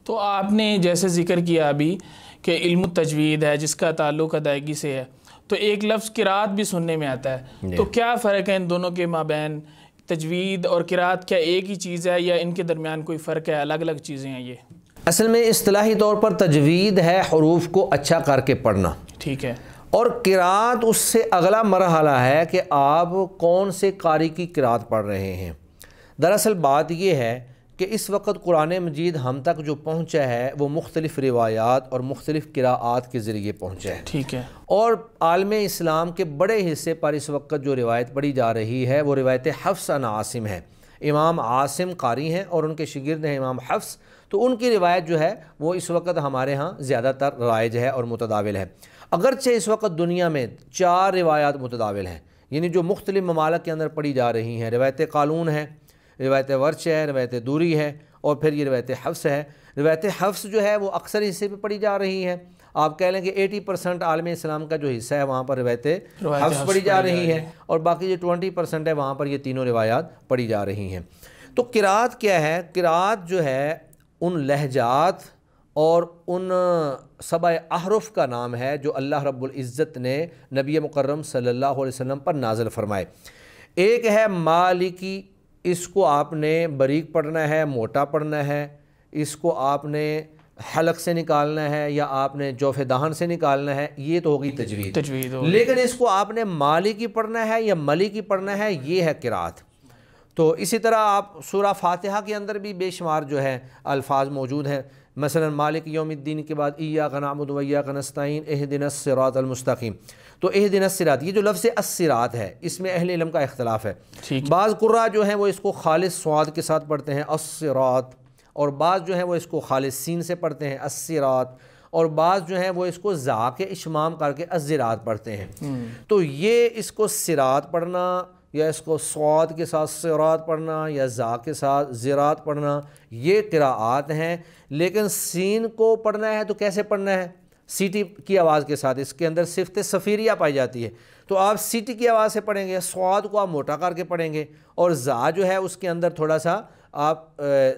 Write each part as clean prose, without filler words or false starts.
تو آپ نے جیسے ذکر کیا ابھی کہ علم التجوید ہے جس کا تعلق ادائیگی سے ہے، تو ایک لفظ قرات بھی سننے میں آتا ہے، تو کیا فرق ہے ان دونوں کے مابین؟ تجوید اور قرات کیا ایک ہی چیز ہے یا ان کے درمیان کوئی فرق ہے، الگ الگ چیزیں ہیں یہ؟ اصل میں اصطلاحی طور پر تجوید ہے حروف کو اچھا کر کے پڑھنا، ٹھیک ہے، اور قرات اس سے اگلا مرحلہ ہے کہ آپ کون سے قاری کی قرات پڑھ رہے ہیں۔ دراصل بات یہ ہے کہ اس وقت قرآن مجید ہم تک جو پہنچا ہے وہ مختلف روایات اور مختلف قراءات کے ذریعے پہنچا ہے، ٹھیک ہے، اور عالم اسلام کے بڑے حصے پر اس وقت جو روایت پڑھی جا رہی ہے وہ روایت حفص عن عاصم ہے۔ امام عاصم قاری ہیں اور ان کے شاگرد ہیں امام حفص، تو ان کی روایت جو ہے وہ اس وقت ہمارے ہاں زیادہ تر رائج ہے اور متداول ہے۔ اگرچہ اس وقت دنیا میں 4 روایات متداول ہیں، یعنی جو مختلف ممالک کے اندر پڑھی جا رہی ہیں۔ روایت قالون ہے، روایت ورش ہے، روایت دوری ہے، اور پھر یہ روایت حفص ہے۔ روایت حفص جو ہے وہ اکثر حصے پہ پڑھی جا رہی ہے، آپ کہہ لیں کہ 80% عالم اسلام کا جو حصہ ہے وہاں پر روایت حفص پڑھی جا رہی ہے، اور باقی جو 20% ہے وہاں پر یہ تینوں روایات پڑھی جا رہی ہیں۔ تو قرات کیا ہے؟ قرات جو ہے ان لہجات اور ان 7 احرف کا نام ہے جو اللہ رب العزت نے نبی مکرم صلی اللہ علیہ وسلم پر نازل فرمائے۔ ایک ہے مالکی، اس کو آپ نے باریک پڑھنا ہے، موٹا پڑھنا ہے، اس کو آپ نے حلق سے نکالنا ہے یا آپ نے جوف دہن سے نکالنا ہے، یہ تو ہوگی تجوید لیکن اس کو آپ نے مالکی پڑھنا ہے یا ملکی پڑھنا ہے، یہ ہے قرات۔ تو اسی طرح آپ سورہ فاتحہ کے اندر بھی بے شمار جو ہے الفاظ موجود ہیں، مثلا مالک یوم الدین کے بعد ایاک نعبد و ایاک نستعین اہدنا الصراط المستقیم، تو اہدنا الصراط، یہ جو لفظ الصراط ہے اس میں اہل علم کا اختلاف ہے۔ بعض قراء جو ہیں وہ اس کو خالص صاد کے ساتھ پڑھتے ہیں الصراط، اور بعض جو ہیں وہ اس کو خالص سین سے پڑھتے ہیں الصراط، اور بعض جو ہیں وہ اس کو زا کے اشمام کر کے الزراط پڑھتے ہیں۔ تو یہ اس کو صراط پڑھنا یا اس کو صاد کے ساتھ صراط پڑھنا یا زا کے ساتھ زراط پڑھنا، یہ قراءات ہیں۔ لیکن سین کو پڑھنا ہے تو کیسے پڑھنا ہے؟ سیٹی کی آواز کے ساتھ، اس کے اندر صفت صفیریہ پائی جاتی ہے، تو آپ سیٹی کی آواز سے پڑھیں گے، صاد کو آپ موٹا کر کے پڑھیں گے، اور زا جو ہے اس کے اندر تھوڑا سا آپ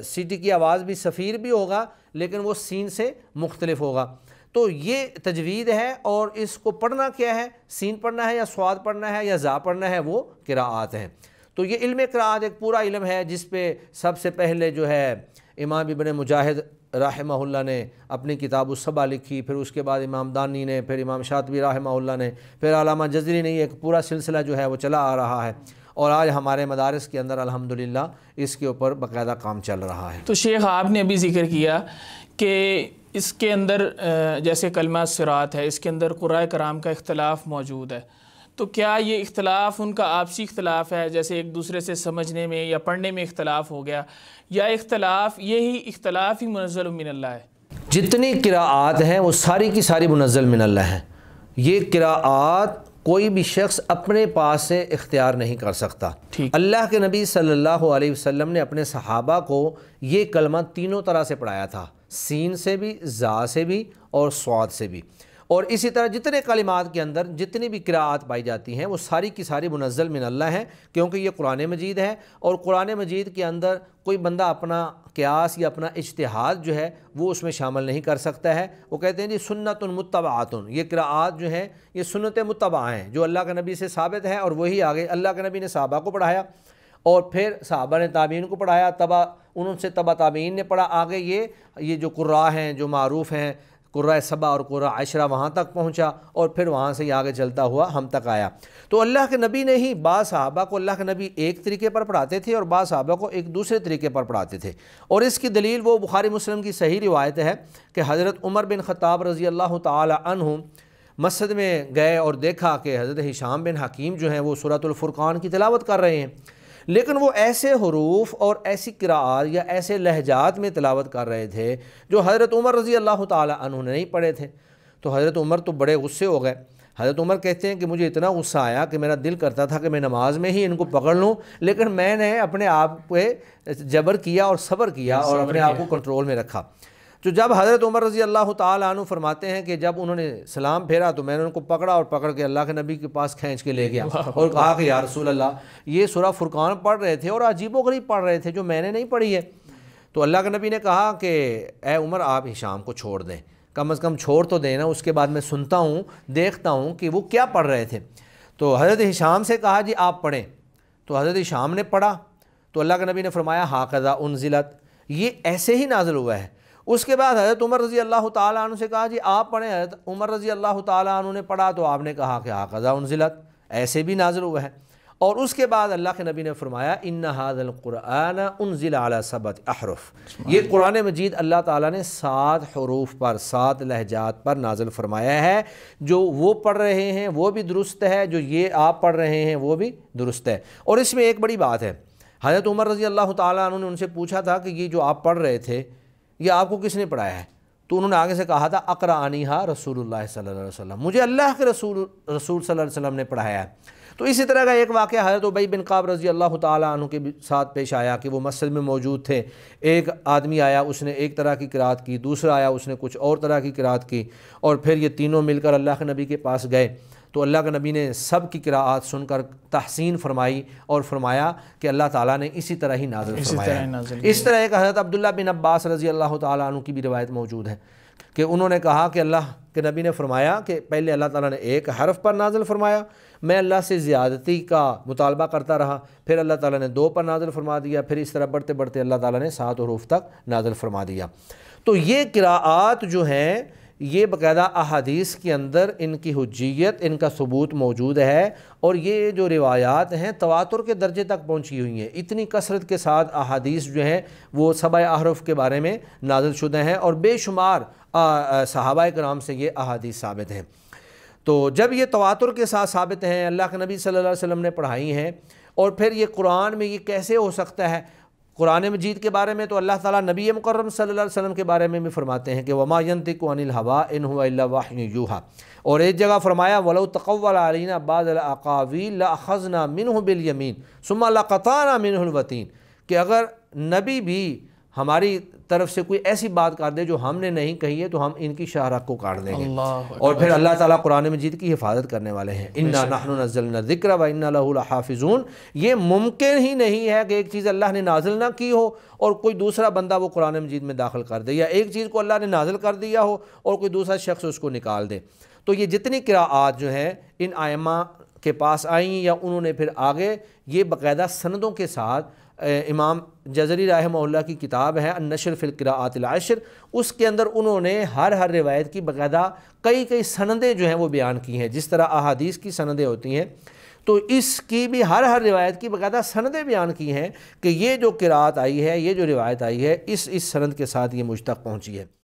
سیٹی کی آواز بھی صفیر بھی ہوگا لیکن وہ سین سے مختلف ہوگا۔ تو یہ تجوید ہے، اور اس کو پڑھنا کیا ہے؟ سین پڑھنا ہے یا صاد پڑھنا ہے یا زا پڑھنا ہے، وہ قراءات ہیں۔ تو یہ علم قراءات ایک پورا علم ہے جس پہ سب سے پہلے جو ہے امام ابن مجاہد رحمہ اللہ نے اپنی کتاب السبع لکھی، پھر اس کے بعد امام دانی نے، پھر امام شاطبی رحمہ اللہ نے، پھر علامہ جزری نے، ایک پورا سلسلہ جو ہے وہ چلا آ رہا ہے، اور آج ہمارے مدارس کے اندر الحمدللہ اس کے اوپر باقاعدہ کام چل رہا ہے۔ تو شیخ آپ نے ابھی ذکر کیا کہ اس کے اندر جیسے کلمہ صراط ہے، اس کے اندر قراء کرام کا اختلاف موجود ہے، تو کیا یہ اختلاف ان کا آپسی اختلاف ہے، جیسے ایک دوسرے سے سمجھنے میں یا پڑھنے میں اختلاف ہو گیا، یا یہی اختلاف ہی منزل من اللہ ہے؟ جتنی قراءات ہیں وہ ساری کی ساری منزل من اللہ ہیں۔ یہ قراءات کوئی بھی شخص اپنے پاس سے اختیار نہیں کر سکتا۔ اللہ کے نبی صلی اللہ علیہ وسلم نے اپنے صحابہ کو یہ کلمہ تینوں طرح سے پڑھایا تھا، سین سے بھی، زا سے بھی، اور صاد سے بھی، اور اسی طرح جتنے کلمات کے اندر جتنی بھی قراءات پائی جاتی ہیں وہ ساری کی ساری منزل من اللہ ہیں، کیونکہ یہ قرآن مجید ہے، اور قرآن مجید کے اندر کوئی بندہ اپنا قیاس یا اپنا اجتہاد جو ہے وہ اس میں شامل نہیں کر سکتا ہے۔ وہ کہتے ہیں جی سنت متبعات، یہ قراءات جو ہیں یہ سنت متبع ہیں جو اللہ کے نبی سے ثابت ہے، اور وہی آگے اللہ کے نبی نے صحابہ کو پڑھایا، اور پھر صحابہ نے تابعین کو پڑھایا، انہوں سے تبع تابعین نے پڑھا، آگے یہ جو قراء ہیں جو معروف ہیں قراء سبع اور قراء عشرہ وہاں تک پہنچا، اور پھر وہاں سے آگے چلتا ہوا ہم تک آیا۔ تو اللہ کے نبی نے ہی بعض صحابہ کو اللہ کے نبی ایک طریقے پر پڑھاتے تھے اور بعض صحابہ کو ایک دوسرے طریقے پر پڑھاتے تھے، اور اس کی دلیل وہ بخاری مسلم کی صحیح روایت ہے کہ حضرت عمر بن خطاب رضی اللہ تعالی عنہ مسجد میں گئے اور دیکھا کہ حضرت ہشام بن حکیم جو ہیں وہ سورۃ الفرقان کی تلاوت کر رہے ہیں، لیکن وہ ایسے حروف اور ایسی قراءات یا ایسے لہجات میں تلاوت کر رہے تھے جو حضرت عمر رضی اللہ تعالی عنہ نے نہیں پڑھے تھے۔ تو حضرت عمر تو بڑے غصے ہو گئے۔ حضرت عمر کہتے ہیں کہ مجھے اتنا غصہ آیا کہ میرا دل کرتا تھا کہ میں نماز میں ہی ان کو پکڑ لوں، لیکن میں نے اپنے آپ پہ جبر کیا اور صبر کیا اور اپنے آپ کو کنٹرول میں رکھا۔ تو جب حضرت عمر رضی اللہ تعالیٰ عنہ فرماتے ہیں کہ جب انہوں نے سلام پھیرا تو میں نے ان کو پکڑا اور پکڑ کے اللہ کے نبی کے پاس کھینچ کے لے گیا اور کہا کہ یا رسول اللہ، یہ سورہ فرقان پڑھ رہے تھے اور عجیب و غریب پڑھ رہے تھے جو میں نے نہیں پڑھی ہے۔ تو اللہ کے نبی نے کہا کہ اے عمر آپ ہشام کو چھوڑ دیں، کم از کم چھوڑ تو دینا، اس کے بعد میں سنتا ہوں دیکھتا ہوں کہ وہ کیا پڑھ رہے تھے۔ تو حضرت ہشام سے کہا جی آپ پڑھیں، تو حضرت ہشام نے پڑھا تو اللہ کے نبی نے فرمایا ہاکذا انزلت، یہ ایسے ہی نازل ہوا ہے۔ اس کے بعد حضرت عمر رضی اللہ تعالیٰ عنہ سے کہا جی آپ پڑھیں، حضرت عمر رضی اللہ تعالیٰ عنہ نے پڑھا تو آپ نے کہا کہ ہاکذا انزلت، ایسے بھی نازل ہوا ہے۔ اور اس کے بعد اللہ کے نبی نے فرمایا ان ھذا القرآن انزل علی 7 احرف، یہ قرآن مجید اللہ تعالیٰ نے 7 حروف پر، 7 لہجات پر نازل فرمایا ہے۔ جو وہ پڑھ رہے ہیں وہ بھی درست ہے، جو یہ آپ پڑھ رہے ہیں وہ بھی درست ہے۔ اور اس میں ایک بڑی بات ہے، حضرت عمر رضی اللہ تعالیٰ عنہ نے ان سے پوچھا تھا کہ یہ جو آپ پڑھ رہے تھے یہ آپ کو کس نے پڑھایا ہے؟ تو انہوں نے آگے سے کہا تھا اقرأنیھا رسول اللہ صلی اللہ علیہ وسلم، مجھے اللہ کے رسول صلی اللہ علیہ وسلم نے پڑھایا ہے۔ تو اسی طرح کا ایک واقعہ حضرت ابی بن کعب رضی اللہ تعالیٰ عنہ کے ساتھ پیش آیا کہ وہ مسجد میں موجود تھے، ایک آدمی آیا اس نے ایک طرح کی قرات کی، دوسرا آیا اس نے کچھ اور طرح کی قرات کی، اور پھر یہ تینوں مل کر اللہ کے نبی کے پاس گئے تو اللہ کے نبی نے سب کی قراءات سن کر تحسین فرمائی اور فرمایا کہ اللہ تعالیٰ نے اسی طرح ہی نازل فرمایا ہے۔ اس طرح ایک حضرت عبداللہ بن عباس رضی اللہ تعالیٰ عنہ کی بھی روایت موجود ہے کہ انہوں نے کہا کہ اللہ کے نبی نے فرمایا کہ پہلے اللہ تعالیٰ نے ایک حرف پر نازل فرمایا، میں اللہ سے زیادتی کا مطالبہ کرتا رہا، پھر اللہ تعالیٰ نے 2 پر نازل فرما دیا، پھر اس طرح بڑھتے بڑھتے اللہ تعالیٰ نے 7 حروف تک نازل فرما دیا۔ تو یہ قراءات جو ہیں یہ باقاعدہ احادیث کے اندر ان کی حجیت، ان کا ثبوت موجود ہے، اور یہ جو روایات ہیں تواتر کے درجے تک پہنچی ہوئی ہیں۔ اتنی کثرت کے ساتھ احادیث جو ہیں وہ 7 احرف کے بارے میں نازل شدہ ہیں، اور بے شمار صحابہ کرام سے یہ احادیث ثابت ہیں۔ تو جب یہ تواتر کے ساتھ ثابت ہیں، اللہ کے نبی صلی اللہ علیہ وسلم نے پڑھائی ہیں، اور پھر یہ قرآن میں یہ کیسے ہو سکتا ہے؟ قرآن مجید کے بارے میں تو اللہ تعالیٰ نبی مکرم صلی اللہ علیہ وسلم کے بارے میں بھی فرماتے ہیں کہ وما ينطق عن الهوى ان هو الا وحی یوحى، اور ایک جگہ فرمایا ولو تقول علینا بعض الاقاویل لاخذنا منه بالیمین ثم لقطعنا منه الوتین، کہ اگر نبی بھی ہماری طرف سے کوئی ایسی بات کر دے جو ہم نے نہیں کہی ہے تو ہم ان کی شاہراہ کو کاٹ دیں گے۔ اور پھر اللہ تعالیٰ قرآن مجید کی حفاظت کرنے والے ہیں، انا نحن نزلنا الذکر وانا لہ لحافظون۔ یہ ممکن ہی نہیں ہے کہ ایک چیز اللہ نے نازل نہ کی ہو اور کوئی دوسرا بندہ وہ قرآن مجید میں داخل کر دے، یا ایک چیز کو اللہ نے نازل کر دیا ہو اور کوئی دوسرا شخص اس کو نکال دے۔ تو یہ جتنی قراءات جو ہیں ان ائمہ کے پاس آئیں یا انہوں نے پھر آگے یہ باقاعدہ سندوں کے ساتھ، امام جزری رحمہ اللہ کی کتاب ہے النشر فی القراءات العشر، اس کے اندر انہوں نے ہر روایت کی باقاعدہ کئی سندیں جو ہیں وہ بیان کی ہیں، جس طرح احادیث کی سندیں ہوتی ہیں تو اس کی بھی ہر روایت کی باقاعدہ سندیں بیان کی ہیں کہ یہ جو قراءت آئی ہے، یہ جو روایت آئی ہے اس سند کے ساتھ یہ مجھ تک پہنچی ہے۔